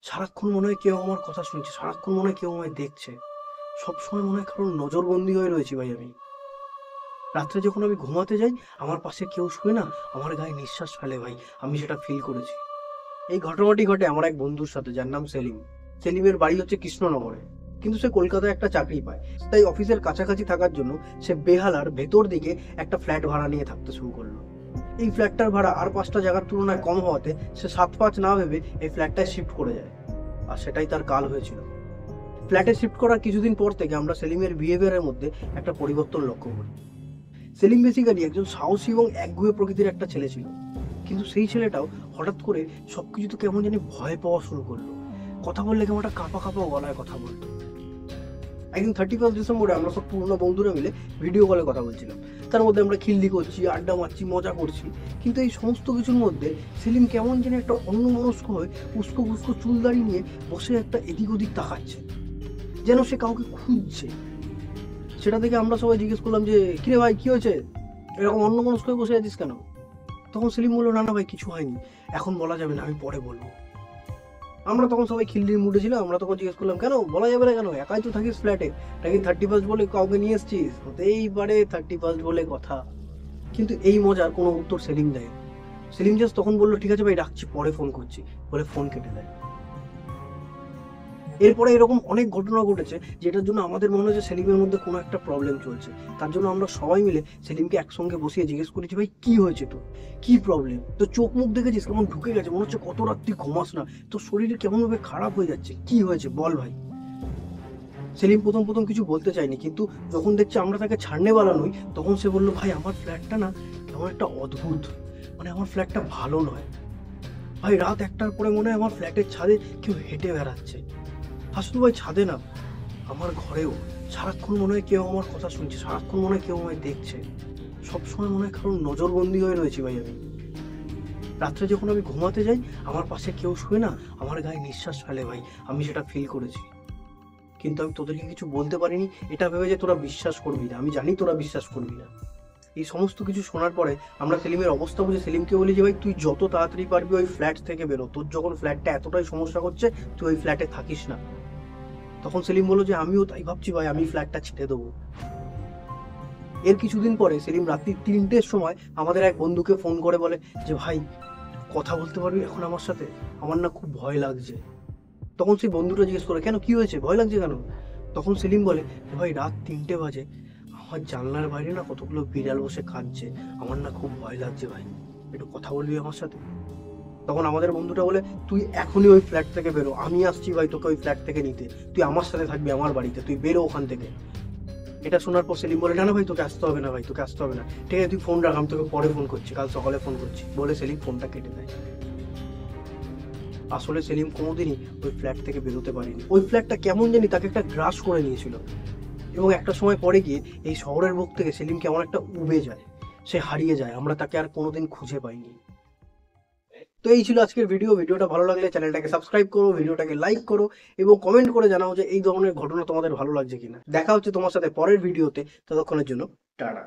সারাক্ষণ মনে হয় কেউ আমার কথা শুনছে, সারাক্ষণ মনে হয় কেউ আমায় দেখছে। সবসময় মনে হয় কারোর নজরবন্দি হয়ে রয়েছি ভাই আমি। রাত্রে যখন আমি ঘুমাতে যাই, আমার পাশে কেউ শুয়ে না আমার গায়ে নিঃশ্বাস ফেলে ভাই, আমি সেটা ফিল করেছি। এই ঘটনাটি ঘটে আমার এক বন্ধুর সাথে, যার নাম সেলিম। সেলিমের বাড়ি হচ্ছে কৃষ্ণনগরে, কিন্তু সে কলকাতায় একটা চাকরি পায়। তাই অফিসের কাছাকাছি থাকার জন্য সে বেহালার ভেতর দিকে একটা ফ্ল্যাট ভাড়া নিয়ে থাকতে শুরু করলো। এই ফ্ল্যাটটার ভাড়া আর 5টা জায়গার তুলনায় কম হওয়াতে সে 7-5 না ভেবে এই ফ্ল্যাটটায় শিফট করে যায়। আর সেটাই তার কাল হয়েছিল। ফ্ল্যাটে শিফট করার কিছুদিন পর থেকে আমরা সেলিমের বিহেভিয়ারের মধ্যে একটা পরিবর্তন লক্ষ্য করি। সেলিম বেসিক্যালি একজন সাহসী এবং একগুঁয়ে প্রকৃতির একটা ছেলে ছিল, কিন্তু সেই ছেলেটাও হঠাৎ করে সবকিছু তো কেমন জানি ভয় পাওয়া শুরু করলো। কথা বললে কেমন একটা কাঁপা কাঁপা গলায় কথা বলতো। একদিন 31 ডিসেম্বরে আমরা সব পুরোনো বন্ধুরা মিলে ভিডিও কলে কথা বলছিলাম। তার মধ্যে আমরা খিল্লি করছি, আড্ডা মারছি, মজা করছি। কিন্তু এই সমস্ত কিছুর মধ্যে সেলিম কেমন যেন একটা অন্যমনস্ক হয়ে উস্কো উস্কো চুল দাড়ি নিয়ে বসে একটা এদিক ওদিক তাকাচ্ছে, যেন সে কাউকে খুঁজছে। সেটা দেখে আমরা সবাই জিজ্ঞেস করলাম যে, কিরে ভাই, কি হয়েছে, এরকম অন্যমনস্ক হয়ে বসে আছিস কেন? তখন সেলিম বললো, না না ভাই, কিছু হয়নি, এখন বলা যাবে না, আমি পরে বলবো। আমরা তখন সবাই খিল্লির মুডে ছিলাম। আমরা তখন জিজ্ঞেস করলাম, কেন বলা যাবে না কেন, একাই তো থাকিস ফ্ল্যাটে, নাকি 31 বলে কাউকে নিয়ে এসছিস? হতেই পারে 31 বলে কথা। কিন্তু এই মজার কোনো উত্তর সেলিম দেয়। সেলিম জাস্ট তখন বললো, ঠিক আছে ভাই, রাখছি, পরে ফোন করছি, বলে ফোন কেটে দেয়। এরপরে এরকম অনেক ঘটনা ঘটেছে, যেটার জন্য আমাদের মনে হচ্ছে সেলিমের মধ্যে কোনো একটা প্রবলেম চলছে। তার জন্য আমরা সবাই মিলে সেলিমকে একসঙ্গে বসিয়ে জিজ্ঞেস করেছি, ভাই কি হয়েছে, তো কি প্রবলেম, তো চোখ মুখ দেখেছিস কেমন ঢুকে গেছে, মনে হচ্ছে কত রাত্রি ঘুমাস না, তোর শরীর কেমন ভাবে খারাপ হয়ে যাচ্ছে, কি হয়েছে বল ভাই। সেলিম প্রথম প্রথম কিছু বলতে চায়নি, কিন্তু যখন দেখছে আমরা তাকে ছাড়নে বালা নই, তখন সে বললো, ভাই আমার ফ্ল্যাটটা না কেমন একটা অদ্ভুত, মানে আমার ফ্ল্যাটটা ভালো নয় ভাই। রাত 1টার পরে মনে হয় আমার ফ্ল্যাটের ছাদে কেউ হেঁটে বেড়াচ্ছে। আসলে ভাই, ছাদে না, আমার ঘরেও সারাক্ষণ মনে হয় কেউ আমার কথা শুনছে, সারাক্ষণ মনে হয় কেউ আমায় দেখছে। সবসময় মনে হয় কারোর নজরবন্দি হয়ে রয়েছি ভাই আমি। রাত্রে যখন আমি ঘুমাতে যাই, আমার পাশে কেউ শুয়ে না আমার গায়ে নিঃশ্বাস ফেলে ভাই, আমি সেটা ফিল করেছি। কিন্তু আমি তোদেরকে কিছু বলতে পারিনি, এটা ভেবে যে তোরা বিশ্বাস করবি না। আমি জানি তোরা বিশ্বাস করবি না। এই সমস্ত কিছু শোনার পরে আমরা সেলিমের অবস্থা বুঝে সেলিমকে বলি যে, ভাই তুই যত তাড়াতাড়ি পারবি ওই ফ্ল্যাট থেকে বেরো, তোর যখন ফ্ল্যাটটা এতটাই সমস্যা করছে, তুই ওই ফ্ল্যাটে থাকিস না। তখন সেলিম বললো যে, আমিও তাই ভাবছি ভাই, আমি ফ্ল্যাটটা ছেড়ে দেবো। এর কিছুদিন পরে সেলিম রাত্রি 3টের সময় আমাদের এক বন্ধুকে ফোন করে বলে যে, ভাই কথা বলতে পারবি এখন আমার সাথে, আমার না খুব ভয় লাগছে। তখন সেই বন্ধুটা জিজ্ঞেস করে, কেন, কি হয়েছে, ভয় লাগছে কেন? তখন সেলিম বলে, ভাই রাত 3টে বাজে, আমার জানলার বাইরে না কতগুলো বিড়াল বসে কাঁদছে, আমার না খুব ভয় লাগছে ভাই, একটু কথা বলবি আমার সাথে? তখন আমাদের বন্ধুটা বলে, তুই এখনই ওই ফ্ল্যাট থেকে বেরো, আমি আসছি ভাই তোকে ওই ফ্ল্যাট থেকে নিতে, তুই আমার সাথে থাকবি আমার বাড়িতে, তুই বেরো ওখান থেকে। এটা শোনার পর সেলিম বলে, না না ভাই, তোকে আসতে হবে না ভাই, তোকে আসতে হবে না, ঠিক আছে তুই ফোন রাখ, আমি তোকে পরে ফোন করছি, কাল সকালে ফোন করছি, বলে সেলিম ফোনটা কেটে দেয়। আসলে সেলিম কোনোদিনই ওই ফ্ল্যাট থেকে বেরোতে পারেনি। ওই ফ্ল্যাটটা কেমন জানি তাকে একটা গ্রাস করে নিয়েছিল, এবং একটা সময় পরে গিয়ে এই শহরের বুক থেকে সেলিম কেমন একটা উবে যায়, সে হারিয়ে যায়, আমরা তাকে আর কোনোদিন খুঁজে পাইনি। তো এই ছিল আজকের ভিডিওটা ভালো লাগলে চ্যানেলটাকে সাবস্ক্রাইব করো, ভিডিওটাকে লাইক করো, এবং কমেন্ট করে জানাও যে এই ধরনের ঘটনা তোমাদের ভালো লাগছে কিনা। দেখা হচ্ছে তোমার সাথে পরের ভিডিওতে, ততক্ষণের জন্য টাটা।